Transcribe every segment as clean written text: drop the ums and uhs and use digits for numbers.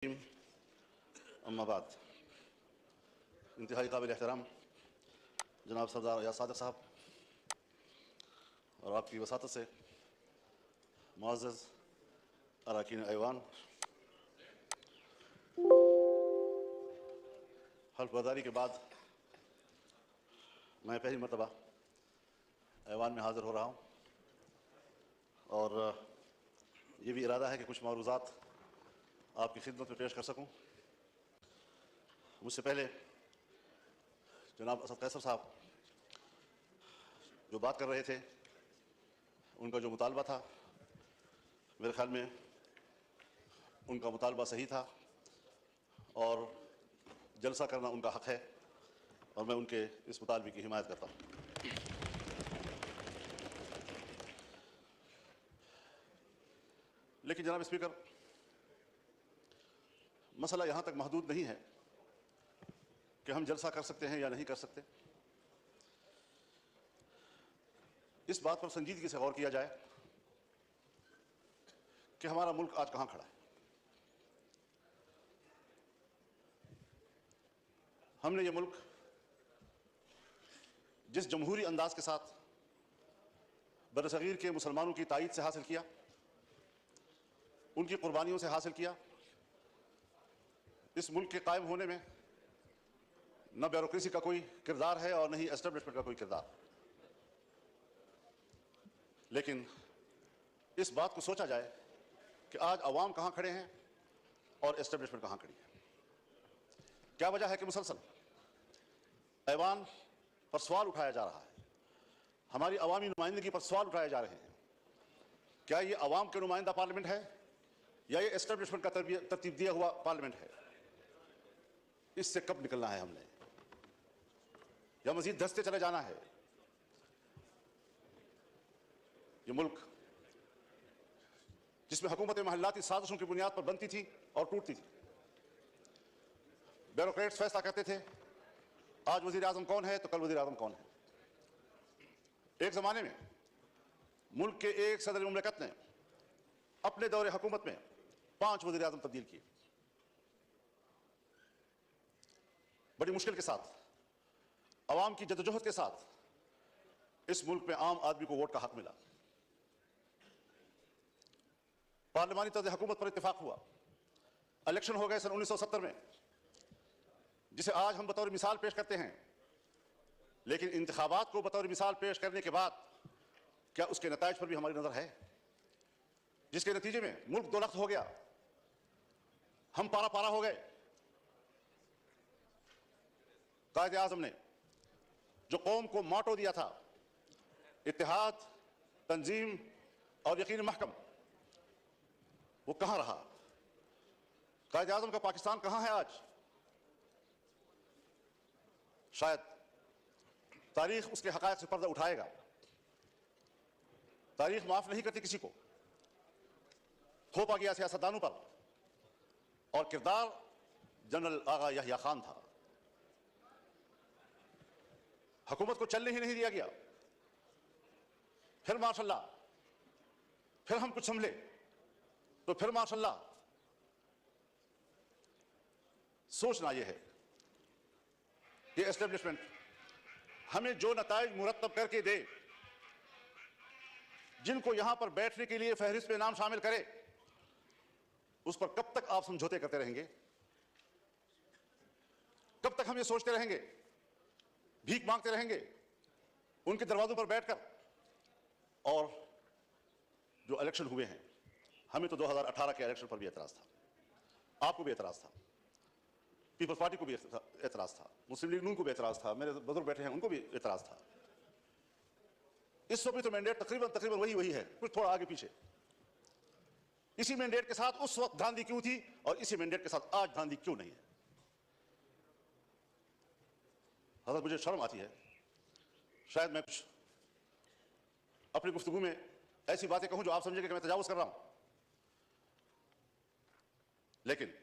अम्माबाद इंतहाई काबिल एहतराम जनाब सरदार या सादिक साहब और आपकी वसातत से मुअज़्ज़ज़ अरकान ऐवान, हल्फ बर्दारी के बाद मैं पहली मरतबा ऐवान में हाज़िर हो रहा हूँ और ये भी इरादा है कि कुछ मौरूज़ात आपकी खिदमत में पेश कर सकूं। मुझसे पहले जनाब असद कैसर साहब जो बात कर रहे थे, उनका जो मुतालबा था, मेरे ख्याल में उनका मुतालबा सही था और जलसा करना उनका हक़ है और मैं उनके इस मुतालबे की हिमायत करता हूँ। लेकिन जनाब स्पीकर, मसला यहाँ तक महदूद नहीं है कि हम जलसा कर सकते हैं या नहीं कर सकते। इस बात पर संजीदगी से गौर किया जाए कि हमारा मुल्क आज कहाँ खड़ा है। हमने ये मुल्क जिस जमहूरी अंदाज के साथ बरसगीर के मुसलमानों की तायीद से हासिल किया, उनकी कुर्बानियों से हासिल किया, इस मुल्क के कायम होने में न ब्यूरोक्रेसी का कोई किरदार है और न ही एस्टेब्लिशमेंट का कोई किरदार। लेकिन इस बात को सोचा जाए कि आज अवाम कहाँ खड़े हैं और एस्टेब्लिशमेंट कहाँ खड़ी है। क्या वजह है कि मुसलसल ऐवान पर सवाल उठाया जा रहा है, हमारी अवामी नुमाइंदगी पर सवाल उठाए जा रहे हैं। क्या ये अवाम के नुमाइंदा पार्लियामेंट है या ये एस्टेब्लिशमेंट का तरतीब दिया हुआ पार्लियामेंट है? इससे कब निकलना है हमने, या मजीद धंसते चले जाना है? ये मुल्क जिसमें हुकूमत महल्लाती साजिशों की बुनियाद पर बनती थी और टूटती थी, ब्यूरोक्रेट्स फैसला करते थे आज वजीर आजम कौन है तो कल वजीर आजम कौन है। एक जमाने में मुल्क के एक सदर मुमलिकत ने अपने दौरे हुकूमत में 5 वजीर आजम तब्दील किए। बड़ी मुश्किल के साथ, अवाम की जद्दोजहद के साथ इस मुल्क में आम आदमी को वोट का हक मिला। पार्लिमानी तर्ज हुकूमत पर इत्तेफाक हुआ, इलेक्शन हो गए सन 1970 में, जिसे आज हम बतौर मिसाल पेश करते हैं। लेकिन इंतखाबात को बतौर मिसाल पेश करने के बाद क्या उसके नताइज पर भी हमारी नजर है, जिसके नतीजे में मुल्क दो लख्त हो गया, हम पारा पारा हो गए। कायदे आज़म ने जो कौम को मोटो दिया था, इत्तेहाद, तंजीम और यकीन महकम, वो कहां रहा? कायदे आज़म का पाकिस्तान कहां है आज? शायद तारीख उसके हक़ाइक़ से पर्दा उठाएगा। तारीख माफ नहीं करती किसी को। थोपा गया सियासतदानों पर और किरदार जनरल आगा यहया खान था। हुकूमत को चलने ही नहीं दिया गया। फिर माशाल्लाह, फिर हम कुछ संभले तो फिर माशाल्लाह। सोचना यह है कि एस्टेब्लिशमेंट हमें जो नताइज मुरत्तब करके दे, जिनको यहां पर बैठने के लिए फहरिस्त में नाम शामिल करे, उस पर कब तक आप समझौते करते रहेंगे? कब तक हम ये सोचते रहेंगे, भीख मांगते रहेंगे उनके दरवाजों पर बैठकर? और जो इलेक्शन हुए हैं, हमें तो 2018 के इलेक्शन पर भी एतराज था, आपको भी एतराज था, पीपल्स पार्टी को भी एतराज था, मुस्लिम लीग नून को भी एतराज था, मेरे बुजुर्ग बैठे हैं उनको भी एतराज था। इस वक्त भी तो मैंडेट तकरीबन वही है, कुछ थोड़ा आगे पीछे। इसी मैंडेट के साथ उस वक्त धांधली क्यों थी और इसी मैंडेट के साथ आज धांधली क्यों नहीं है? हज़रत, मुझे शर्म आती है, शायद मैं कुछ अपनी गुफ्तगू में ऐसी बातें कहूं जो आप समझेंगे कि मैं तजावुज़ कर रहा हूं। लेकिन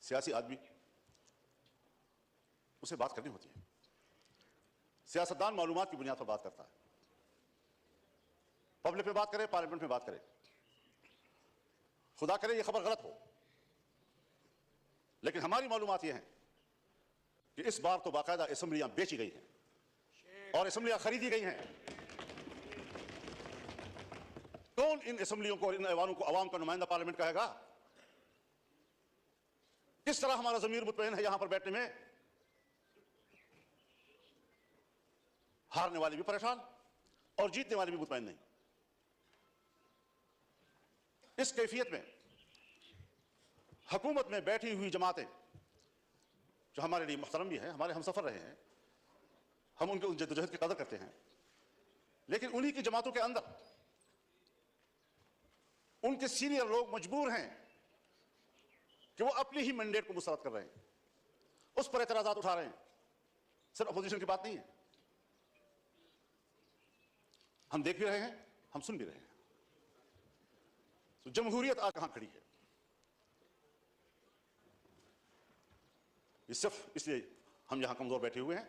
सियासी आदमी, उसे बात करनी होती है। सियासतदान मालूमात की बुनियाद पर बात करता है, पब्लिक में बात करे, पार्लियामेंट में बात करे। खुदा करे ये खबर गलत हो, लेकिन हमारी मालूमात ये हैं कि इस बार तो बाकायदा असेंबलियां बेची गई हैं और असेंबलियां खरीदी गई हैं। कौन इन असेंबलियों को और इन ऐवानों को अवाम का नुमाइंदा पार्लियामेंट कहेगा? किस तरह हमारा ज़मीर मुतमईन है यहां पर बैठने में? हारने वाले भी परेशान और जीतने वाले भी मुतमईन नहीं। इस कैफियत में हुकूमत में बैठी हुई जमातें, जो हमारे लिए मुहतरम भी हैं, हमारे हमसफर रहे हैं, हम उनके उन जद्दोजहद की कदर करते हैं, लेकिन उन्हीं की जमातों के अंदर उनके सीनियर लोग मजबूर हैं कि वो अपनी ही मैंडेट को मुस्तरद कर रहे हैं, उस पर एतराजात उठा रहे हैं। सिर्फ अपोजिशन की बात नहीं है, हम देख भी रहे हैं, हम सुन भी रहे हैं। तो जमहूरियत आज कहां खड़ी है? ये सिर्फ इसलिए हम यहां कमजोर बैठे हुए हैं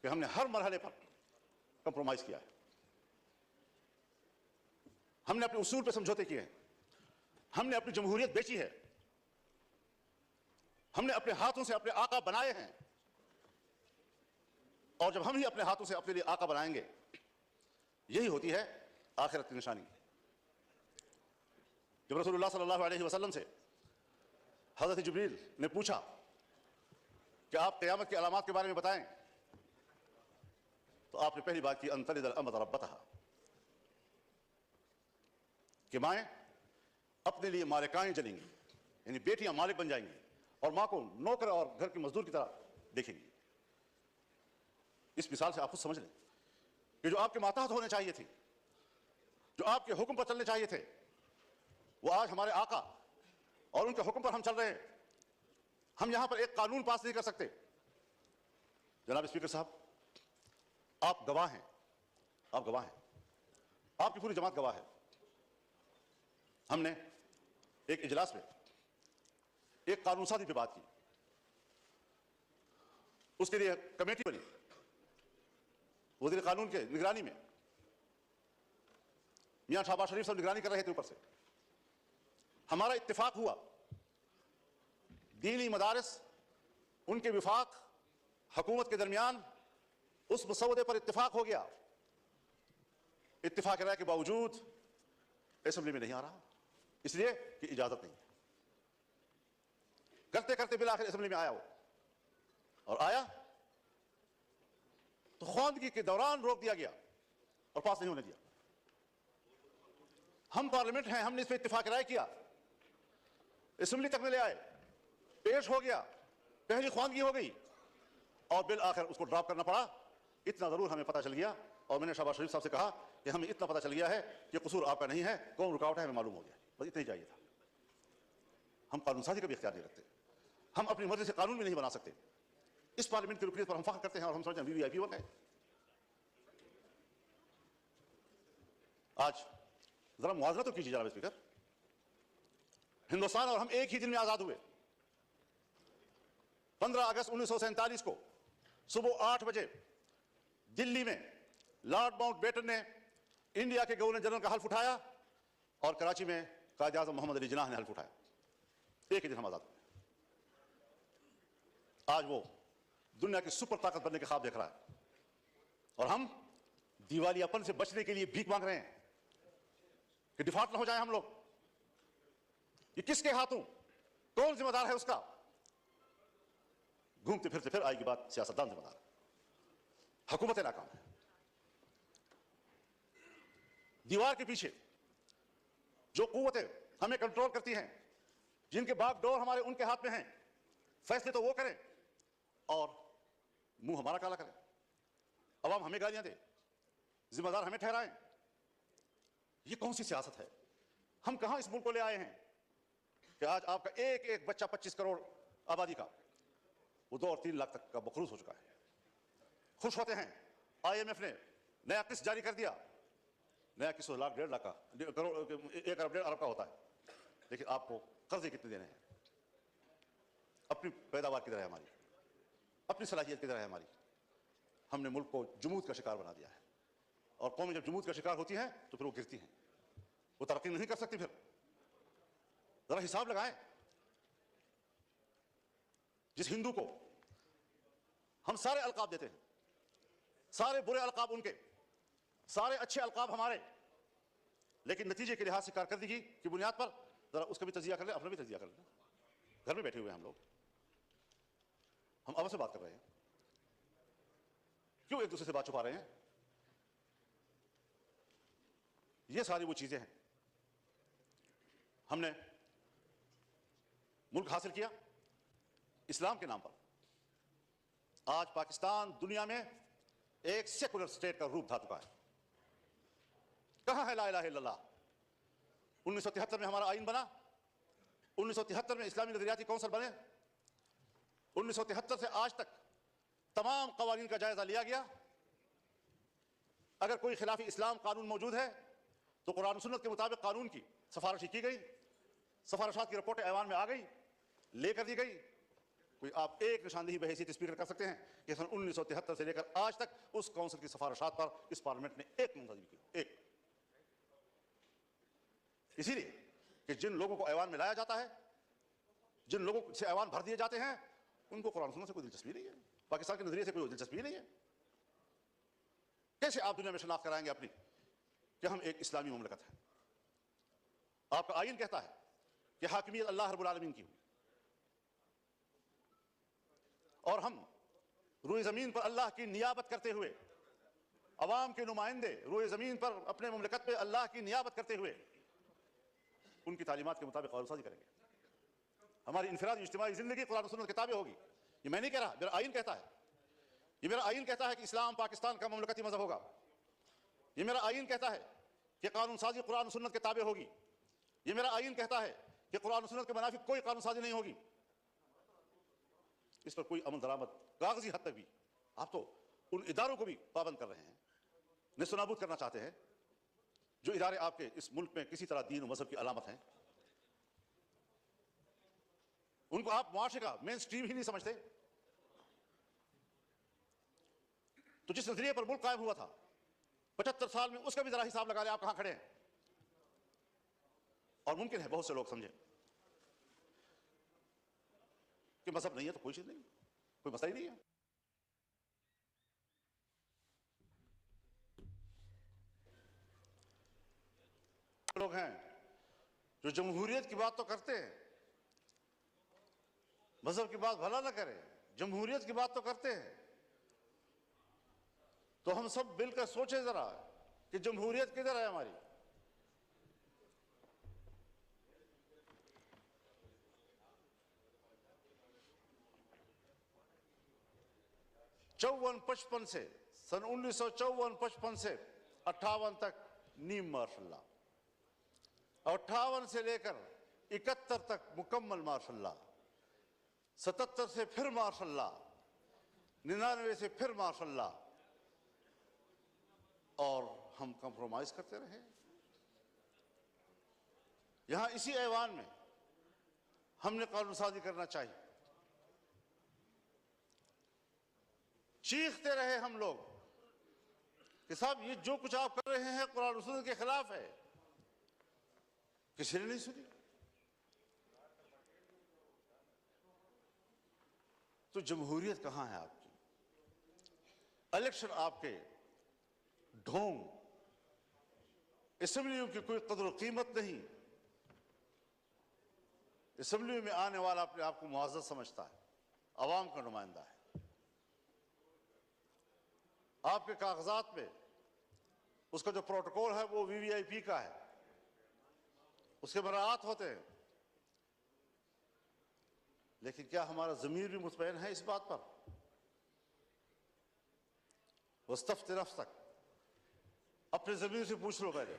कि हमने हर मरहले पर कंप्रोमाइज किया है, हमने अपने उसूल पर समझौते किए हैं, हमने अपनी जमहूरियत बेची है, हमने अपने हाथों से अपने आका बनाए हैं। और जब हम ही अपने हाथों से अपने लिए आका बनाएंगे, यही होती है आखिरत की निशानी। जब रसूलुल्लाह सल्लल्लाहु अलैहि वसल्लम से हज़रत जिब्रील ने पूछा कि आप क़यामत की अलामात के बारे में बताएं, तो आपने पहली बात की अंतलिदल अमत रब्बतहा, कि माएँ अपने लिए मालिकाएं जलेंगी, यानी बेटियां मालिक बन जाएंगी और मां को नौकर और घर की मजदूर की तरह देखेंगी। इस मिसाल से आप खुद समझ लें कि जो आपके मातहत होने चाहिए थे, जो आपके हुक्म पर चलने चाहिए थे, वो आज हमारे आका और उनके हुक्म पर हम चल रहे हैं। हम यहां पर एक कानून पास नहीं कर सकते। जनाब स्पीकर साहब, आप गवाह हैं, आप गवाह हैं, आपकी पूरी जमात गवाह है। हमने एक इजलास में एक कानून साजी पे बात की, उसके लिए कमेटी बनी, वज़ीर कानून के निगरानी में मियां शहबाज शरीफ साहब निगरानी कर रहे थे ऊपर से। हमारा इत्तेफाक हुआ, दीनी मदारिस, उनके विफाक, हुकूमत के दरमियान उस मसौदे पर इत्तेफाक हो गया। इत्तेफाक राय के बावजूद असेंबली में नहीं आ रहा, इसलिए कि इजाजत नहीं है। करते करते बिल आखिर असेंबली में आया वो, और आया तो ख्वांदगी के दौरान रोक दिया गया और पास नहीं होने दिया। हम पार्लियामेंट हैं, हमने इस पर इत्तेफाक राय किया, असेंबली तक में ले आए, पेश हो गया, पहली ख्वांदगी हो गई और बिल आखिर उसको ड्रॉप करना पड़ा। इतना जरूर हमें पता चल गया, और मैंने शहबाज शरीफ साहब से कहा कि हमें इतना पता चल गया है कि कसूर आपका नहीं है, कौन रुकावट है हमें मालूम हो गया, बस इतना ही चाहिए था। हम कानून साजी का भी इख्तियार नहीं रखते, हम अपनी मर्जी से कानून भी नहीं बना सकते। इस पार्लियामेंट की रुकनीत पर हम फख्र करते हैं और हम समझते हैं वीवीआईपी हो गए। आज जरा मुआवजा तो कीजिए जनाब स्पीकर, हिंदुस्तान और हम एक ही दिन में आजाद हुए। 15 अगस्त 1947 को सुबह 8 बजे दिल्ली में लॉर्ड माउंटबेटन ने इंडिया के गवर्नर जनरल का हल्फ उठाया और कराची में कायद आज़म मोहम्मद अली जिन्नाह ने हल्फ उठाया। एक ही दिन हम आजाद हुए। आज वो दुनिया की सुपर ताकत बनने के ख्वाब देख रहा है और हम दिवालियापन से बचने के लिए भीख मांग रहे हैं कि डिफॉल्ट ना हो जाए हम लोग। ये किसके हाथों, कौन जिम्मेदार है उसका? घूमते फिरते फिर आएगी बात सियासतदान जिम्मेदार है, हुकूमत नाकाम है। दीवार के पीछे जो कुव्वतें हमें कंट्रोल करती हैं, जिनके बागडोर हमारे उनके हाथ में हैं, फैसले तो वो करें और मुंह हमारा काला करें, अवाम हमें गालियां दे, जिम्मेदार हमें ठहराएं। ये कौन सी सियासत है? हम कहां इस मुल्क को ले आए हैं कि आज आपका एक एक बच्चा 25 करोड़ आबादी का वो 2 और 3 लाख तक का मखरूज हो चुका है। खुश होते हैं, IMF ने नया किस्त जारी कर दिया, नया किस्त 1 लाख 1.5 लाख का, करोड़ 1 अरब 1.5 अरब का होता है, लेकिन आपको कर्जे कितने देने हैं? अपनी पैदावार किधर है हमारी, अपनी सलाहियत किधर है हमारी? हमने मुल्क को जुमूद का शिकार बना दिया है और कौमें जब जुमूद का शिकार होती हैं तो फिर वो गिरती हैं, वो तरक्की नहीं कर सकती। फिर जरा हिसाब लगाएं, जिस हिंदू को हम सारे अलकाब देते हैं, सारे बुरे अलकाब उनके, सारे अच्छे अलकाब हमारे, लेकिन नतीजे के लिहाज से कारकर्दगी की बुनियाद पर जरा उसका भी तजिया कर ले, अपना भी तजिया कर ले। घर में बैठे हुए हम लोग, हम आपस में बात कर रहे हैं, क्यों एक दूसरे से बात छुपा रहे हैं? ये सारी वो चीजें हैं। हमने मुल्क हासिल किया इस्लाम के नाम पर। आज पाकिस्तान दुनिया में एक सेकुलर स्टेट का रूप धा चुका है। कहां है ला इलाहा इल्लल्लाह? 1973 में हमारा आईन बना, 1973 में इस्लामी नजरियाती कौंसिल बने, 1973 से आज तक तमाम कवानीन का जायजा लिया गया। अगर कोई खिलाफी इस्लाम कानून मौजूद है तो कुरान सुन्नत के मुताबिक कानून की सिफारिश की गई, सिफारिशात की रिपोर्ट ऐवान में आ गई, लेकर दी गई। कोई आप एक निशानदेही बहैसियत स्पीकर कर सकते हैं कि सन 1973 से लेकर आज तक उस काउंसिल की सिफारिशात पर इस पार्लियामेंट ने एक मुंतजमी की? एक। इसीलिए कि जिन लोगों को ऐवान में लाया जाता है, जिन लोगों से ऐवान भर दिए जाते हैं, उनको कुरान सुन्नत से कोई दिलचस्पी नहीं है, पाकिस्तान के नजरिए से कोई दिलचस्पी नहीं है। कैसे आप दुनिया में शनाख्त कराएंगे अपनी कि हम एक इस्लामी मुमलकत है? आपका आईन कहता है कि हाकिमियत अल्लाह रब्बुल आलमीन की हुई, और हम रूए जमीन पर अल्लाह की नियाबत करते हुए, अवाम के नुमाइंदे रूए जमीन पर अपने मुमलकत पे अल्लाह की नियाबत करते हुए उनकी तालीमात के मुताबिक कानून साजी करेंगे। हमारी इनफरादी इज्तिमाई जिंदगी कुरान सुन्नत किताबें होगी। ये मैं नहीं कह रहा, मेरा आईन कहता है। ये मेरा आईन कहता है कि इस्लाम पाकिस्तान का मुमलकती मजहब होगा। ये मेरा आईन कहता है कि कानून साजी कुरान सुन्नत के ताबे होगी। ये मेरा आईन कहता है कि कुरान सुन्नत के मुनाफिक कोई कानून साजी नहीं होगी। इस पर कोई अमल दरामद कागजी हद तक भी आप तो उन इदारों को भी पाबंद कर रहे हैं, नेस्तनाबूद करना चाहते हैं, जो इदारे आपके इस मुल्क में किसी तरह दीन और मजहब की अलामत हैं। उनको आप मुआशरे का मेन स्ट्रीम ही नहीं समझते। तो जिस नजरिए पर मुल्क कायम हुआ था 75 साल में, उसका भी जरा हिसाब लगा लें आप कहां खड़े हैं। और मुमकिन है बहुत से लोग समझे कि मजहब नहीं है तो कोई चीज नहीं, कोई मसला ही नहीं है। लोग हैं जो जमहूरियत की बात तो करते हैं, मजहब की बात भला ना करें, जमहूरियत की बात तो करते हैं। तो हम सब मिलकर सोचे जरा कि जमहूरियत किधर है हमारी। चौवन 55 से सन 1954-55 से 58 तक नीम मार्शल लॉ, 58 से लेकर 71 तक मुकम्मल मार्शल लॉ, 77 से फिर मार्शल लॉ, 99 से फिर मार्शल लॉ, और हम कंप्रोमाइज करते रहे। यहां इसी ऐवान में हमने कानून साजी करना चाहिए। चीखते रहे हम लोग कि साहब ये जो कुछ आप कर रहे हैं कुरान सुन्नत के खिलाफ है। किसी ने नहीं सुनी। तो जमहूरियत कहां है आपकी? इलेक्शन आपके ढोंग, असेंबलियों की कोई कदर कीमत नहीं। असेंबली में आने वाला अपने आप को मुआज़्ज़ज़ समझता है, अवाम का नुमाइंदा है। आपके कागजात में उसका जो प्रोटोकॉल है वो वीवीआईपी का है, उसके बरात होते हैं। लेकिन क्या हमारा ज़मीर भी मुतमईन है इस बात पर? वस्तफ्ति नफ्सक, अपने ज़मीर से पूछ लो पहले,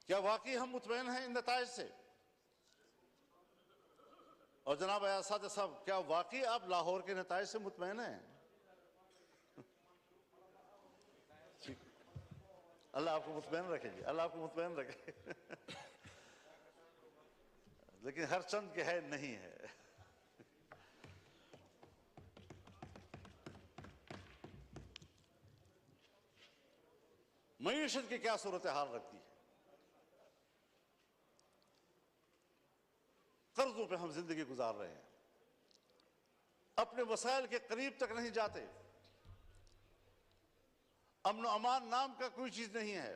क्या वाकई हम मुतमईन हैं इन नताइज से? और जनाब अयाज़ साहब, क्या वाकई आप लाहौर के नताइज से मुतमईन हैं? अल्लाह आपको मुतमईन रखे जी, अल्लाह आपको मुतमईन रखे। लेकिन हर चंद के है नहीं है। मईशत की क्या सूरत हाल रखती है? कर्जों पे हम जिंदगी गुजार रहे हैं, अपने वसाइल के करीब तक नहीं जाते, अमन अमान नाम का कोई चीज नहीं है।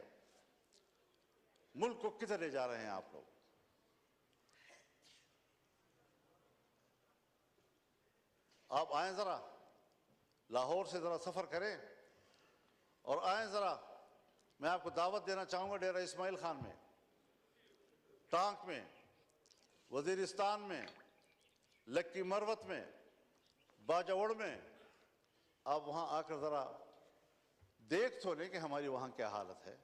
मुल्क को किधर ले जा रहे हैं आप लोग? आप आए जरा, लाहौर से जरा सफर करें और आए जरा, मैं आपको दावत देना चाहूंगा डेरा इस्माइल खान में, टांक में, वजीरिस्तान में, लक्की मरवत में, बाजावड़ में। आप वहां आकर जरा देख तो लें कि हमारी वहां क्या हालत है।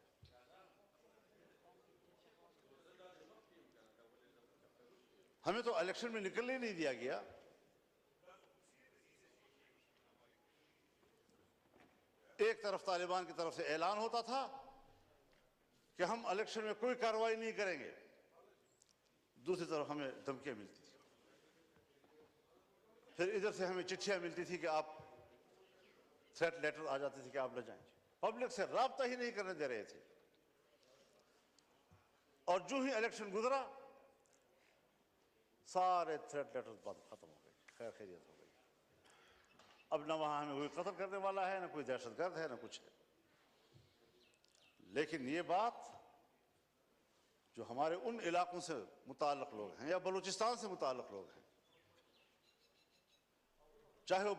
हमें तो इलेक्शन में निकलने नहीं दिया गया। एक तरफ तालिबान की तरफ से ऐलान होता था कि हम इलेक्शन में कोई कार्रवाई नहीं करेंगे, दूसरी तरफ हमें धमकियां मिलती थी। फिर इधर से हमें चिट्ठियां मिलती थी कि आप, थ्रेट लेटर आ जाती थी कि आप न जाएं। पब्लिक से राब्ता ही नहीं करने दे रहे थे। और जो ही इलेक्शन गुजरा, सारे थ्रेट लेटर खत्म हो गए, खैर खैरियत हो गई। अब न वहां हमें कोई कत्ल करने वाला है, न कोई दहशतगर्द है, न कुछ है। लेकिन ये बात जो हमारे उन इलाकों से मुताल्लिक लोग हैं या बलूचिस्तान से मुताल्लिक लोग हैं, चाहे वो